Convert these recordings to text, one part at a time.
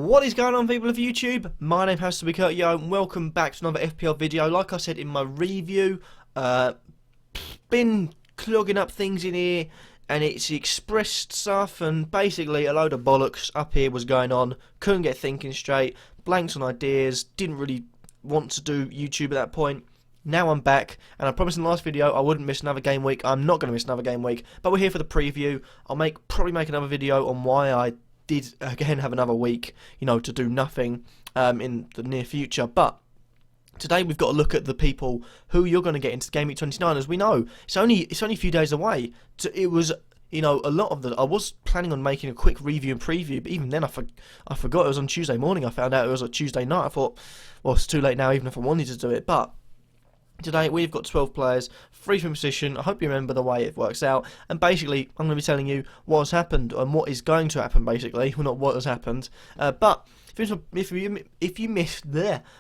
What is going on, people of YouTube? My name has to be Kurtyoy and welcome back to another FPL video. Like I said in my review, been clogging up things in here and it's expressed stuff and basically a load of bollocks up here was going on. Couldn't get thinking straight, blanked on ideas, didn't really want to do YouTube at that point. Now I'm back, and I promised in the last video I wouldn't miss another game week. I'm not going to miss another game week, but we're here for the preview. I'll probably make another video on why I did again have another week, to do nothing in the near future. But today we've got to look at the people who you're going to get into Gameweek 29. As we know, it's only a few days away. It was a lot of I was planning on making a quick review and preview, but even then I forgot it was on Tuesday morning. I found out it was a Tuesday night. I thought, well, it's too late now, even if I wanted to do it. But today we've got 12 players, 3 from position. I hope you remember the way it works out. And basically, I'm going to be telling you what has happened and what is going to happen. Basically, well, not what has happened. But if you missed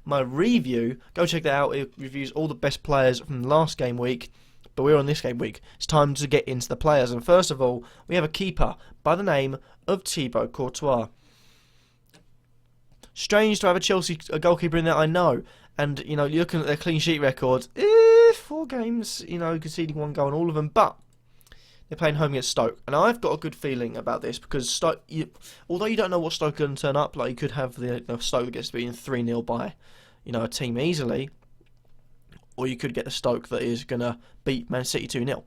my review, go check that out. It reviews all the best players from last game week. But we're on this game week. It's time to get into the players. And first of all, we have a keeper by the name of Kurtyoy. Strange to have a Chelsea goalkeeper in there, I know. And, you're looking at their clean sheet record, 4 games, conceding 1 goal in all of them, but they're playing home against Stoke. And I've got a good feeling about this because Stoke, although you don't know what Stoke are going to turn up, like you could have the Stoke that gets beaten 3-0 by, a team easily, or you could get the Stoke that is going to beat Man City 2-0.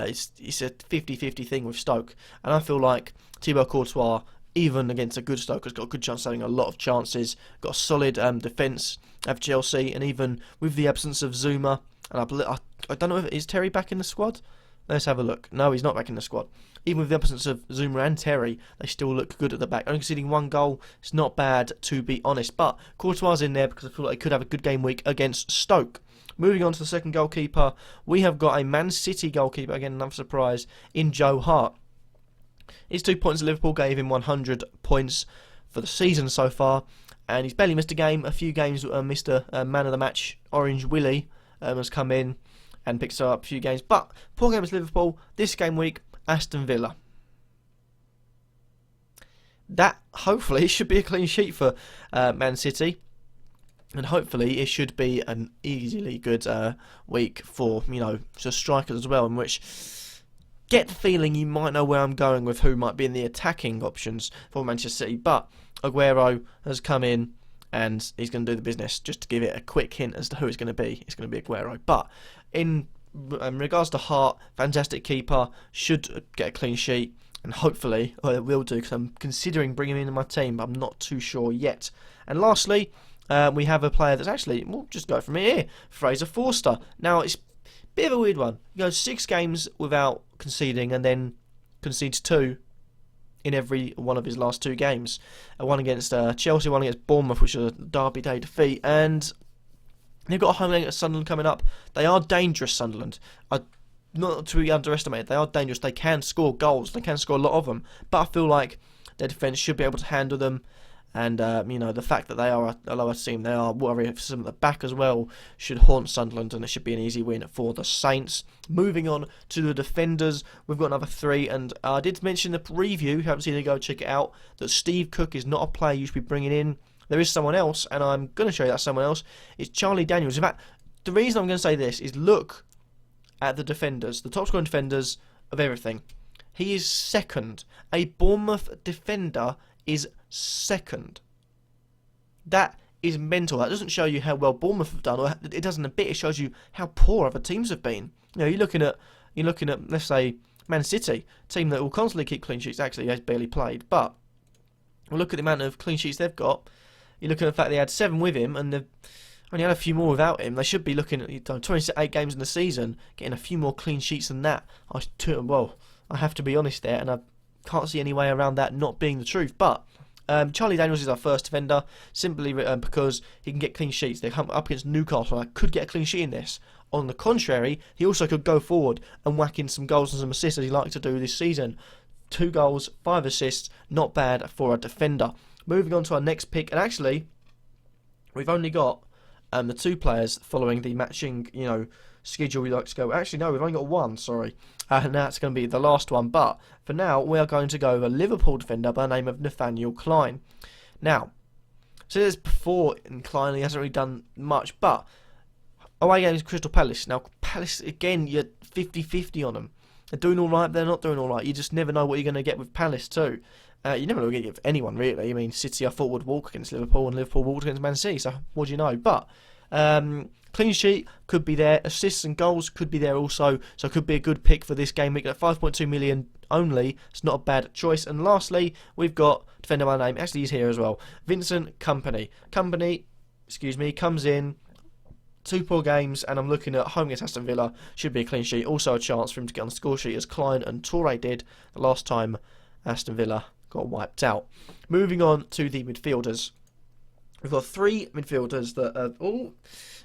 It's a 50-50 thing with Stoke. And I feel like Kurtyoy, even against a good Stoke, has got a good chance of having a lot of chances. Got a solid defence of Chelsea, and even with the absence of Zuma, and I don't know if is Terry back in the squad. Let's have a look. No, he's not back in the squad. Even with the absence of Zuma and Terry, they still look good at the back. Only conceding 1 goal, it's not bad to be honest. But Kurtyoy's in there because I feel like he could have a good game week against Stoke. Moving on to the second goalkeeper, we have got a Man City goalkeeper, again another surprise, in Joe Hart. His 2 points at Liverpool gave him 100 points for the season so far, and he's barely missed a game. A few games missed a man of the match. Orange Willie has come in and picked up a few games, but 4 games Liverpool. This game week, Aston Villa. That hopefully should be a clean sheet for Man City, and hopefully it should be an easily good week for just strikers as well, in which get the feeling you might know where I'm going with who might be in the attacking options for Manchester City. But Aguero has come in and he's going to do the business. Just to give it a quick hint as to who it's going to be, it's going to be Aguero. But in regards to Hart, fantastic keeper, should get a clean sheet, and hopefully it will do, because I'm considering bringing him into my team, but I'm not too sure yet. And lastly, we have a player that's actually, we'll just go from here, Fraser Forster. Now, it's bit of a weird one. He goes 6 games without conceding and then concedes 2 in every one of his last 2 games. One against Chelsea, one against Bournemouth, which was a Derby Day defeat, and they've got a home game against Sunderland coming up. They are dangerous, Sunderland. Not to be underestimated. They are dangerous. They can score goals. They can score a lot of them. But I feel like their defence should be able to handle them. And, the fact that they are a lower team, they are worrying for some at the back as well, should haunt Sunderland, and it should be an easy win for the Saints. Moving on to the defenders, we've got another 3, and I did mention in the preview, if you haven't seen it, go check it out, that Steve Cook is not a player you should be bringing in. There is someone else, and I'm going to show you that someone else. It's Charlie Daniels. In fact, the reason I'm going to say this is look at the defenders, the top scoring defenders of everything. He is second. A Bournemouth defender is second. That is mental. That doesn't show you how well Bournemouth have done, or it doesn't a bit. It shows you how poor other teams have been. You're looking at let's say Man City, a team that will constantly keep clean sheets. Actually, has barely played, but we'll look at the amount of clean sheets they've got. You look at the fact they had 7 with him, and they've only had a few more without him. They should be looking at 28 games in the season, getting a few more clean sheets than that. I have to be honest there, and I can't see any way around that not being the truth. But Charlie Daniels is our first defender, simply because he can get clean sheets. They come up against Newcastle. I could get a clean sheet in this. On the contrary, he also could go forward and whack in some goals and some assists, as he likes to do this season. 2 goals, 5 assists, not bad for a defender. Moving on to our next pick, and actually, we've only got the 2 players following the matching, schedule we like to go. Actually, no, we've only got 1, sorry. And that's going to be the last one. But for now, we are going to go with a Liverpool defender by the name of Nathaniel Klein. Now, so this before incline, he hasn't really done much, but away games Crystal Palace. Now, Palace, again, you're 50-50 on them. They're doing all right, they're not doing all right. You just never know what you're going to get with Palace too. You never know what you're going to get with anyone, really. I mean, City, I thought, would walk against Liverpool, and Liverpool walked against Man City, so what do you know? But clean sheet could be there. Assists and goals could be there also, so it could be a good pick for this game week. At 5.2 million only, it's not a bad choice. And lastly, we've got, defender by name, actually he's here as well, Vincent Kompany. Kompany, comes in, 2 poor games, and I'm looking at home against Aston Villa. Should be a clean sheet. Also a chance for him to get on the score sheet as Klein and Toure did the last time Aston Villa got wiped out. Moving on to the midfielders. We've got 3 midfielders that are all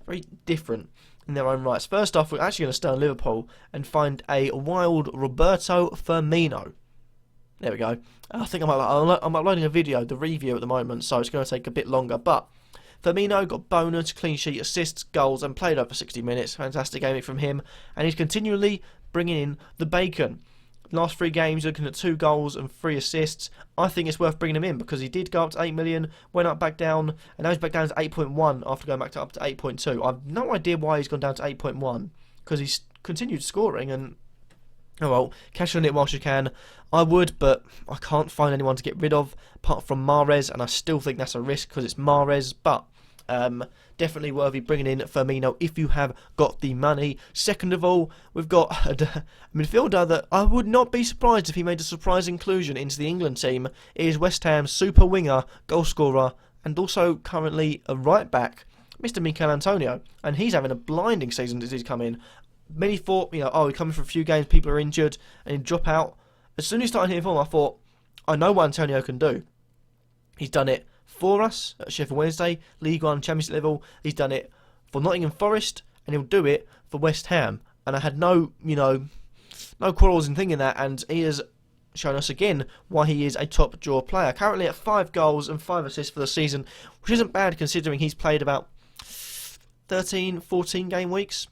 very different in their own rights. First off, we're actually going to stay on Liverpool and find a wild Roberto Firmino. There we go. I think I'm uploading a video, the review at the moment, so it's going to take a bit longer. But Firmino got bonus, clean sheet, assists, goals, and played over 60 minutes. Fantastic game from him. And he's continually bringing in the bacon. Last 3 games, looking at 2 goals and 3 assists. I think it's worth bringing him in because he did go up to 8 million, went up back down, and now he's back down to 8.1 after going back up to 8.2. I've no idea why he's gone down to 8.1 because he's continued scoring and, oh well, cash on it whilst you can. I would, but I can't find anyone to get rid of apart from Mahrez, and I still think that's a risk because it's Mahrez, but definitely worthy bringing in Firmino if you have got the money. Second of all, we've got a midfielder that I would not be surprised if he made a surprise inclusion into the England team. It is West Ham super winger, goal scorer, and also currently a right back, Mr. Mikel Antonio, and he's having a blinding season as he's come in. Many thought, oh, he's coming for a few games, people are injured, and he'd drop out. As soon as he started hitting form, I thought, I know what Antonio can do. He's done it for us at Sheffield Wednesday, League One, Championship level. He's done it for Nottingham Forest, and he'll do it for West Ham. And I had no quarrels in thinking that, and he has shown us again why he is a top draw player. Currently at 5 goals and 5 assists for the season, which isn't bad considering he's played about 13, 14 game weeks.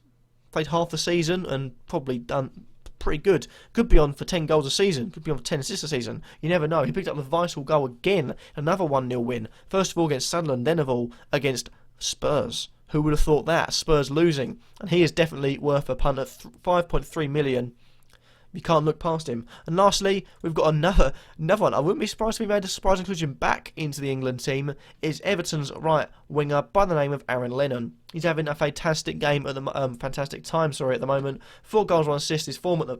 Played half the season and probably done pretty good. Could be on for 10 goals a season. Could be on for 10 assists a season. You never know. He picked up the vital goal again. Another 1-0 win. First of all against Sunderland, then of all against Spurs. Who would have thought that? Spurs losing. And he is definitely worth a punt at 5.3 million. You can't look past him. And lastly, we've got another one. I wouldn't be surprised if we made a surprise inclusion back into the England team. Is Everton's right winger by the name of Aaron Lennon. He's having a fantastic game at the fantastic time. At the moment. 4 goals, 1 assist. His form at the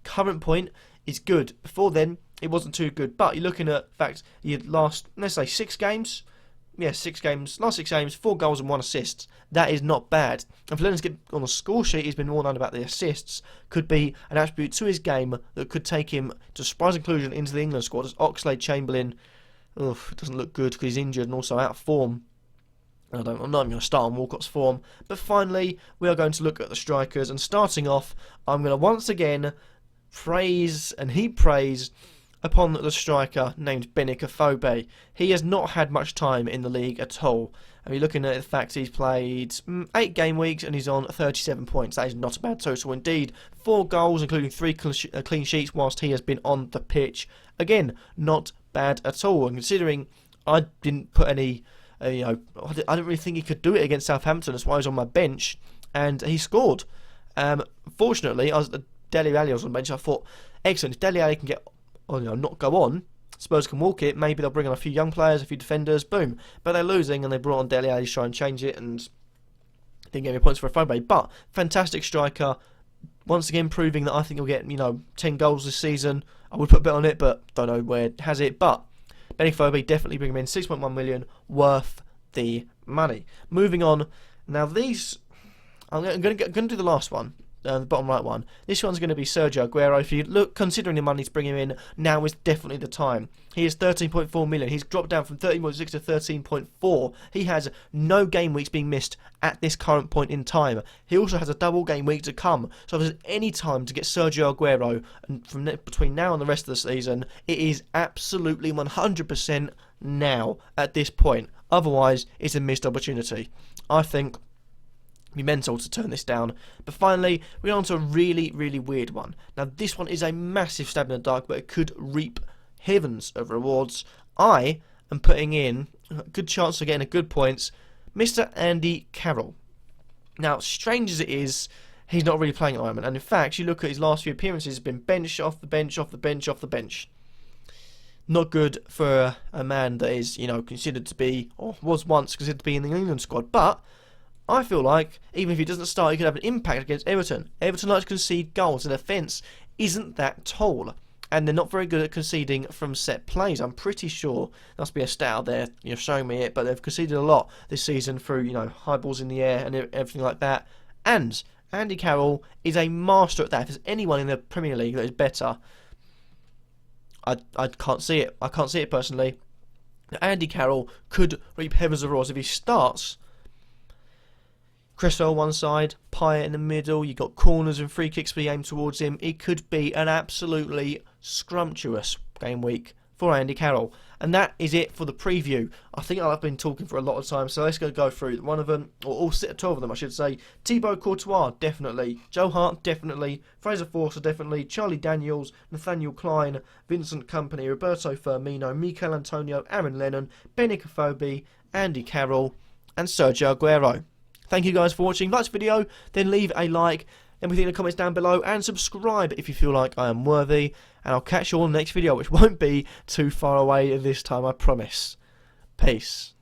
current point is good. Before then, it wasn't too good. But you're looking at the fact he had last, let's say, 6 games. Yeah, 6 games. Last 6 games, 4 goals and 1 assist. That is not bad. And for Lennon to get on the score sheet, he's been more known about the assists. Could be an attribute to his game that could take him to surprise inclusion into the England squad. As Oxlade-Chamberlain, it doesn't look good because he's injured and also out of form. I'm not even going to start on Walcott's form. But finally, we are going to look at the strikers. And starting off, I'm going to once again praise and heap praise upon the striker named Benik Afobe. He has not had much time in the league at all. And you're looking at the fact he's played 8 game weeks and he's on 37 points. That is not a bad total indeed. 4 goals, including 3 clean sheets whilst he has been on the pitch. Again, not bad at all. And considering I didn't put any, I didn't really think he could do it against Southampton. That's why he was on my bench. And he scored. Fortunately, Dele Alli was on the bench. I thought, excellent, if Dele Alli can get not go on, Spurs can walk it, maybe they'll bring on a few young players, a few defenders, boom. But they're losing and they brought on Dele Alli to try and change it and didn't get any points for Afobe. But fantastic striker, once again proving that I think he'll get 10 goals this season. I would put a bet on it, but don't know where it has it. But Benik Afobe, definitely bring him in, 6.1 million, worth the money. Moving on, now these, I'm going to do the last one. The bottom right one. This one's going to be Sergio Aguero. If you look, considering the money to bring him in, now is definitely the time. He is 13.4 million. He's dropped down from 13.6 to 13.4. He has no game weeks being missed at this current point in time. He also has a double game week to come. So if there's any time to get Sergio Aguero, and from between now and the rest of the season, it is absolutely 100% now at this point. Otherwise, it's a missed opportunity. I think be mental to turn this down. But finally, we're on to a really, really weird one. Now, this one is a massive stab in the dark, but it could reap heavens of rewards. I and putting in a good chance of getting a good points, Mr. Andy Carroll. Now, strange as it is, he's not really playing at the moment, and in fact, you look at his last few appearances, he's been bench off the bench, off the bench, off the bench. Not good for a man that is, considered to be, or was once considered to be in the England squad, but I feel like, even if he doesn't start, he could have an impact against Everton. Everton like to concede goals, and their defence isn't that tall. And they're not very good at conceding from set plays. I'm pretty sure, there must be a stat out there showing me it, but they've conceded a lot this season through, high balls in the air and everything like that. And Andy Carroll is a master at that. If there's anyone in the Premier League that is better, I can't see it. I can't see it personally. Andy Carroll could reap heavens of roses if he starts. Cresswell one side, Pyatt in the middle, you've got corners and free kicks being aimed towards him. It could be an absolutely scrumptious game week for Andy Carroll. And that is it for the preview. I think I've been talking for a lot of time, so let's go through one of them, or all 12 of them I should say. Thibaut Courtois, definitely. Joe Hart, definitely. Fraser Forster, definitely. Charlie Daniels, Nathaniel Klein, Vincent Kompany, Roberto Firmino, Mikel Antonio, Aaron Lennon, Benik Afobe, Andy Carroll, and Sergio Aguero. Thank you guys for watching. Like this video, then leave a like, everything in the comments down below, and subscribe if you feel like I am worthy. And I'll catch you all in the next video, which won't be too far away this time, I promise. Peace.